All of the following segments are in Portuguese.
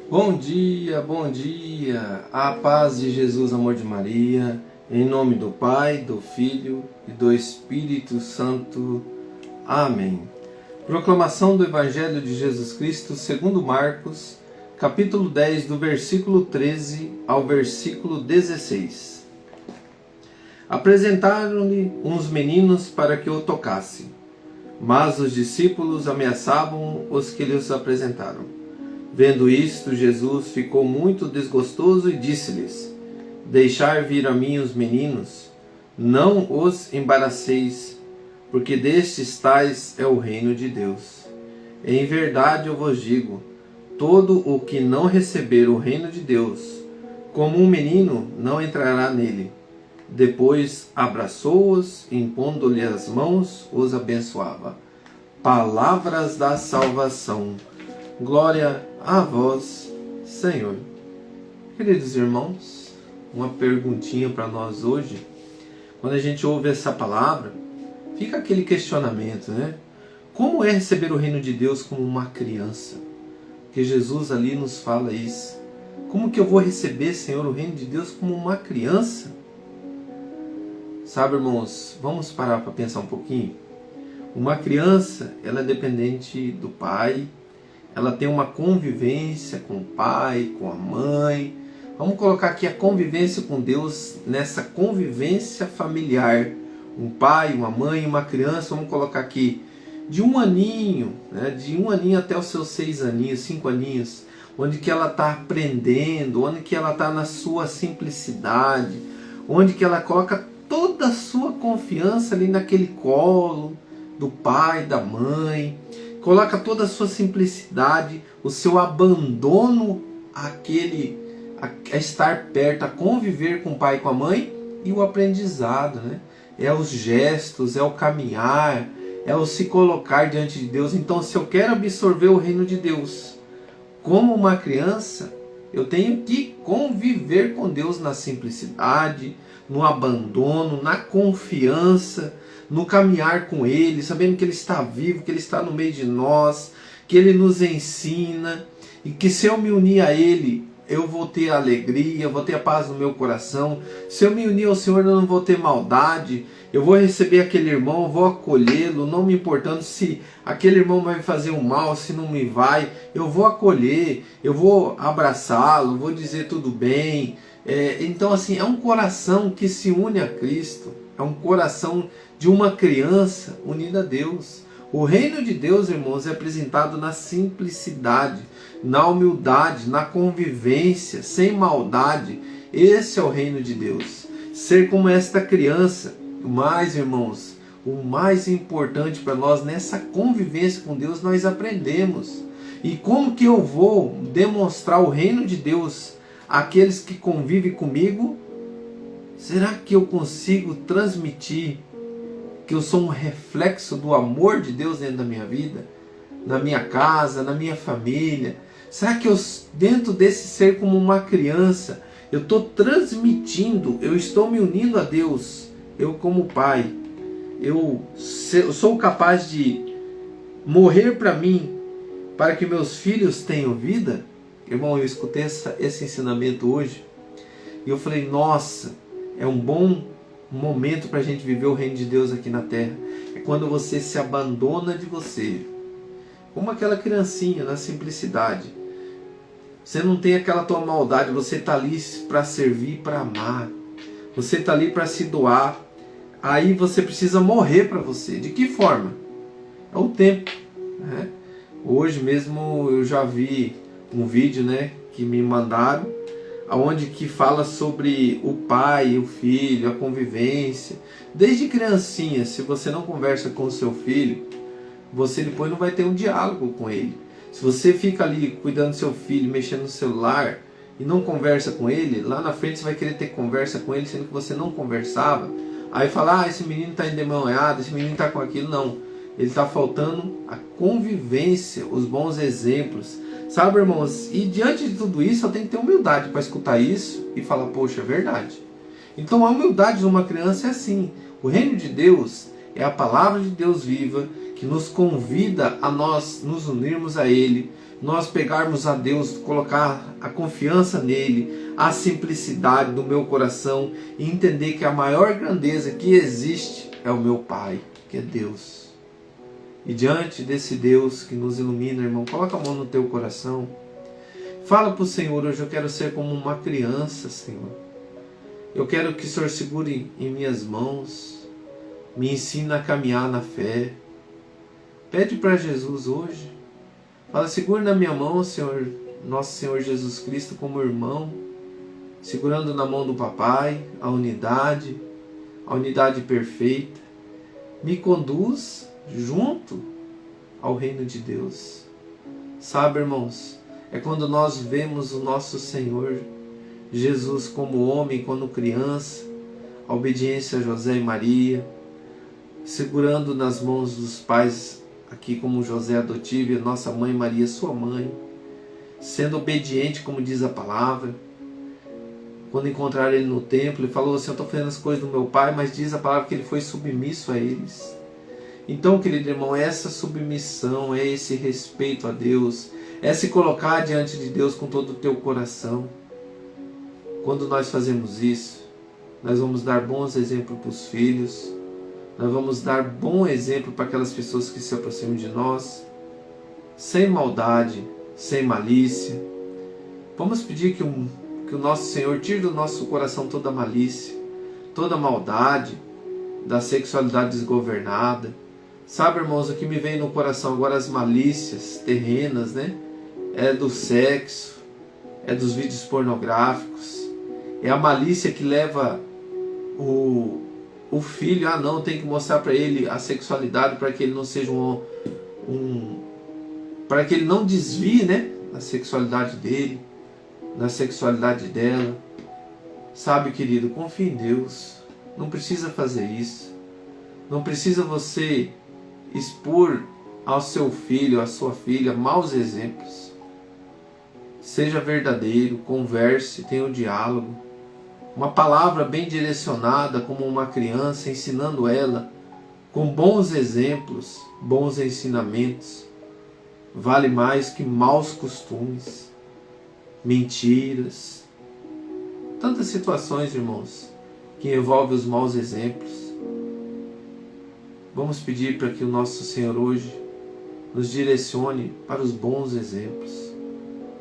Bom dia, a paz de Jesus, amor de Maria, em nome do Pai, do Filho e do Espírito Santo. Amém. Proclamação do Evangelho de Jesus Cristo segundo Marcos, capítulo 10, do versículo 13 ao versículo 16. Apresentaram-lhe uns meninos para que o tocasse, mas os discípulos ameaçavam os que lhes apresentaram. Vendo isto, Jesus ficou muito desgostoso e disse-lhes: Deixai vir a mim os meninos, não os embaraceis, porque destes tais é o reino de Deus. Em verdade eu vos digo, todo o que não receber o reino de Deus, como um menino, não entrará nele. Depois abraçou-os, impondo-lhe as mãos, os abençoava. Palavras da salvação. Glória a vós, Senhor. Queridos irmãos, uma perguntinha para nós hoje. Quando a gente ouve essa palavra, fica aquele questionamento, né? Como é receber o reino de Deus como uma criança? Porque Jesus ali nos fala isso. Como que eu vou receber, Senhor, o reino de Deus como uma criança? Sabe, irmãos, vamos parar para pensar um pouquinho? Uma criança, ela é dependente do pai. Ela tem uma convivência com o pai, com a mãe. Vamos colocar aqui a convivência com Deus nessa convivência familiar. Um pai, uma mãe, uma criança, vamos colocar aqui de 1 aninho, né? De 1 aninho até os seus 6 aninhos, 5 aninhos, onde que ela está aprendendo, onde que ela está na sua simplicidade, onde que ela coloca toda a sua confiança ali naquele colo do pai, da mãe. Coloca toda a sua simplicidade, o seu abandono a estar perto, a conviver com o pai e com a mãe, e o aprendizado, né? É os gestos, é o caminhar, é o se colocar diante de Deus. Então, se eu quero absorver o reino de Deus como uma criança, eu tenho que conviver com Deus na simplicidade, no abandono, na confiança, no caminhar com Ele, sabendo que Ele está vivo, que Ele está no meio de nós, que Ele nos ensina, e que se eu me unir a Ele, eu vou ter alegria, eu vou ter a paz no meu coração. Se eu me unir ao Senhor, eu não vou ter maldade, eu vou receber aquele irmão, eu vou acolhê-lo, não me importando se aquele irmão vai me fazer um mal, se não me vai, eu vou acolher, eu vou abraçá-lo, vou dizer tudo bem. Então assim, é um coração que se une a Cristo, é um coração de uma criança unida a Deus. O reino de Deus, irmãos, é apresentado na simplicidade, na humildade, na convivência, sem maldade. Esse é o reino de Deus. Ser como esta criança, mas, irmãos, o mais importante para nós nessa convivência com Deus, nós aprendemos. E como que eu vou demonstrar o reino de Deus àqueles que convivem comigo? Será que eu consigo transmitir que eu sou um reflexo do amor de Deus dentro da minha vida? Na minha casa, na minha família? Será que eu, dentro desse ser como uma criança, eu estou transmitindo, eu estou me unindo a Deus? Eu como pai, eu sou capaz de morrer para mim, para que meus filhos tenham vida? Irmão, eu escutei esse ensinamento hoje, e eu falei, nossa, é um bom momento para a gente viver o reino de Deus aqui na terra. É quando você se abandona de você, como aquela criancinha, na simplicidade. Você não tem aquela tua maldade, você está ali para servir, para amar. Você está ali para se doar. Aí você precisa morrer para você. De que forma? É o tempo, né? Hoje mesmo eu já vi um vídeo, né, que me mandaram, onde que fala sobre o pai e o filho, a convivência. Desde criancinha, se você não conversa com o seu filho, você depois não vai ter um diálogo com ele. Se você fica ali cuidando do seu filho, mexendo no celular e não conversa com ele, lá na frente você vai querer ter conversa com ele, sendo que você não conversava. Aí fala, esse menino está endemoniado, esse menino está com aquilo. Não, ele está faltando a convivência, os bons exemplos. Sabe, irmãos, e diante de tudo isso, eu tenho que ter humildade para escutar isso e falar, poxa, é verdade. Então a humildade de uma criança é assim. O reino de Deus é a palavra de Deus viva, que nos convida a nós nos unirmos a Ele, nós pegarmos a Deus, colocar a confiança nele, a simplicidade do meu coração e entender que a maior grandeza que existe é o meu Pai, que é Deus. E diante desse Deus que nos ilumina, irmão, coloca a mão no teu coração. Fala para o Senhor: hoje eu quero ser como uma criança, Senhor. Eu quero que o Senhor segure em minhas mãos, me ensine a caminhar na fé. Pede para Jesus hoje. Fala: segura na minha mão, Senhor, nosso Senhor Jesus Cristo, como irmão, segurando na mão do Papai, a unidade perfeita. Me conduz junto ao reino de Deus. Sabe, irmãos, é quando nós vemos o nosso Senhor Jesus como homem, quando criança, a obediência a José e Maria, segurando nas mãos dos pais, aqui como José adotivo e a nossa mãe Maria, sua mãe, sendo obediente, como diz a palavra. Quando encontraram ele no templo, ele falou assim: eu estou fazendo as coisas do meu pai, mas diz a palavra que ele foi submisso a eles. Então, querido irmão, essa submissão, é esse respeito a Deus, é se colocar diante de Deus com todo o teu coração. Quando nós fazemos isso, nós vamos dar bons exemplos para os filhos, nós vamos dar bom exemplo para aquelas pessoas que se aproximam de nós, sem maldade, sem malícia. Vamos pedir que o nosso Senhor tire do nosso coração toda malícia, toda maldade, da sexualidade desgovernada. Sabe, irmãos, o que me vem no coração agora, as malícias terrenas, né? É do sexo, é dos vídeos pornográficos, é a malícia que leva o filho, não, tem que mostrar para ele a sexualidade para que ele não seja para que ele não desvie, né, na sexualidade dele, na sexualidade dela. Sabe, querido, confie em Deus. Não precisa fazer isso. Não precisa você expor ao seu filho, à sua filha, maus exemplos. Seja verdadeiro, converse, tenha um diálogo. Uma palavra bem direcionada, como uma criança, ensinando ela com bons exemplos, bons ensinamentos, vale mais que maus costumes, mentiras. Tantas situações, irmãos, que envolvem os maus exemplos. Vamos pedir para que o nosso Senhor hoje nos direcione para os bons exemplos.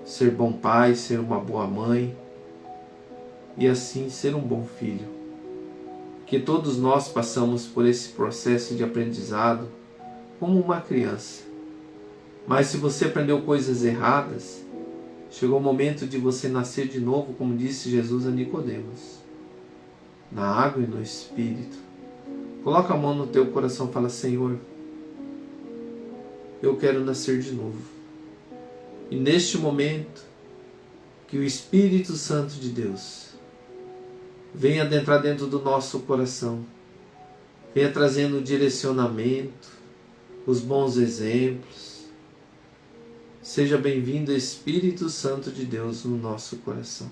Ser bom pai, ser uma boa mãe e assim ser um bom filho. Que todos nós passamos por esse processo de aprendizado como uma criança. Mas se você aprendeu coisas erradas, chegou o momento de você nascer de novo, como disse Jesus a Nicodemos, na água e no Espírito. Coloca a mão no teu coração e fala: Senhor, eu quero nascer de novo. E neste momento, que o Espírito Santo de Deus venha adentrar dentro do nosso coração, venha trazendo o direcionamento, os bons exemplos. Seja bem-vindo, Espírito Santo de Deus, no nosso coração.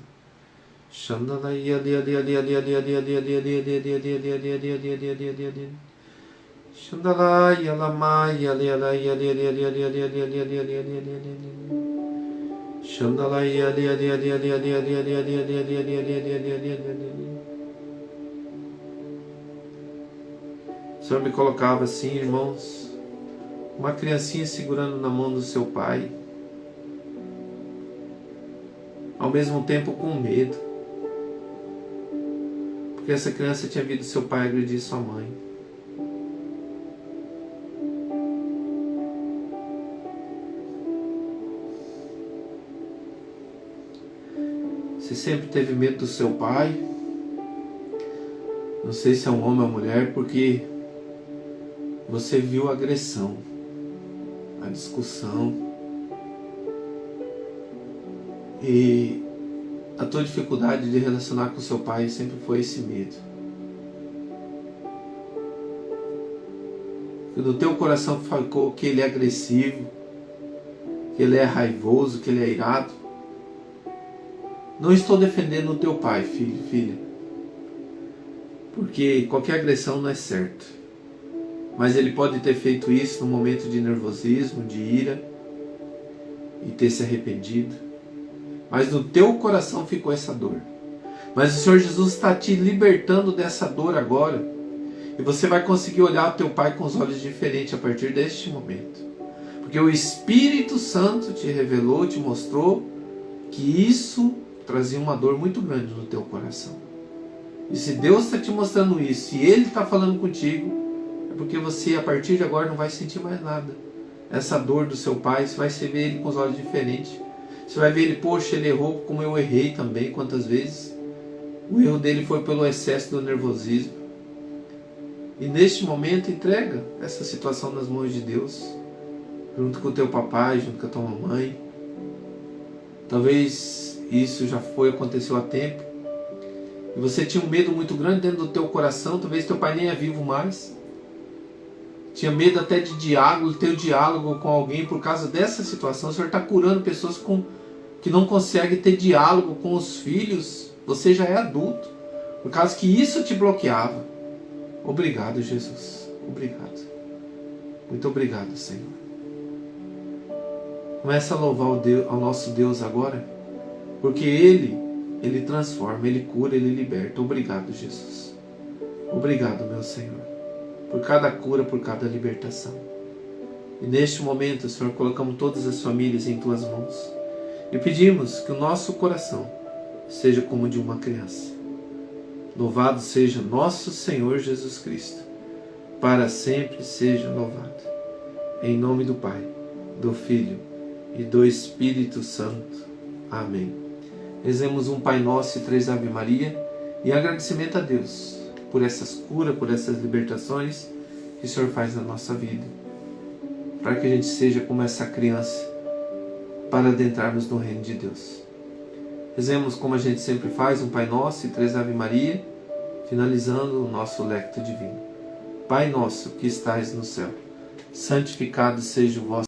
O Senhor me colocava assim, irmãos, uma criancinha segurando na mão do seu pai, ao mesmo tempo com medo, porque essa criança tinha visto seu pai agredir sua mãe. Você sempre teve medo do seu pai? Não sei se é um homem ou mulher, porque você viu a agressão, a discussão, e a tua dificuldade de relacionar com seu pai sempre foi esse medo. Que no teu coração ficou que ele é agressivo, que ele é raivoso, que ele é irado. Não estou defendendo o teu pai, filho, filha, porque qualquer agressão não é certo. Mas ele pode ter feito isso no momento de nervosismo, de ira. e ter se arrependido, mas no teu coração ficou essa dor. Mas o Senhor Jesus está te libertando dessa dor agora, e você vai conseguir olhar o teu Pai com os olhos diferentes a partir deste momento, porque o Espírito Santo te revelou, te mostrou que isso trazia uma dor muito grande no teu coração. E se Deus está te mostrando isso, e Ele está falando contigo, é porque você a partir de agora não vai sentir mais nada. Essa dor do seu pai, você vai ver ele com os olhos diferentes. Você vai ver ele, poxa, ele errou como eu errei também, quantas vezes. O erro dele foi pelo excesso do nervosismo. E neste momento entrega essa situação nas mãos de Deus, junto com o teu papai, junto com a tua mamãe. Talvez isso já aconteceu há tempo, e você tinha um medo muito grande dentro do teu coração. Talvez teu pai nem é vivo mais. Tinha medo até de diálogo, ter um diálogo com alguém por causa dessa situação. O Senhor está curando pessoas que não conseguem ter diálogo com os filhos. Você já é adulto, por causa que isso te bloqueava. Obrigado, Jesus. Obrigado. Muito obrigado, Senhor. Começa a louvar ao nosso Deus agora, porque Ele transforma, Ele cura, Ele liberta. Obrigado, Jesus. Obrigado, meu Senhor, por cada cura, por cada libertação. E neste momento, Senhor, colocamos todas as famílias em Tuas mãos e pedimos que o nosso coração seja como de uma criança. Louvado seja nosso Senhor Jesus Cristo, para sempre seja louvado. Em nome do Pai, do Filho e do Espírito Santo. Amém. Rezemos um Pai Nosso e 3 Ave Maria, em agradecimento a Deus por essas curas, por essas libertações que o Senhor faz na nossa vida, para que a gente seja como essa criança, para adentrarmos no reino de Deus. Rezemos como a gente sempre faz, um Pai Nosso e 3 Ave Maria, finalizando o nosso lecto divino. Pai nosso que estais no céu, santificado seja o vosso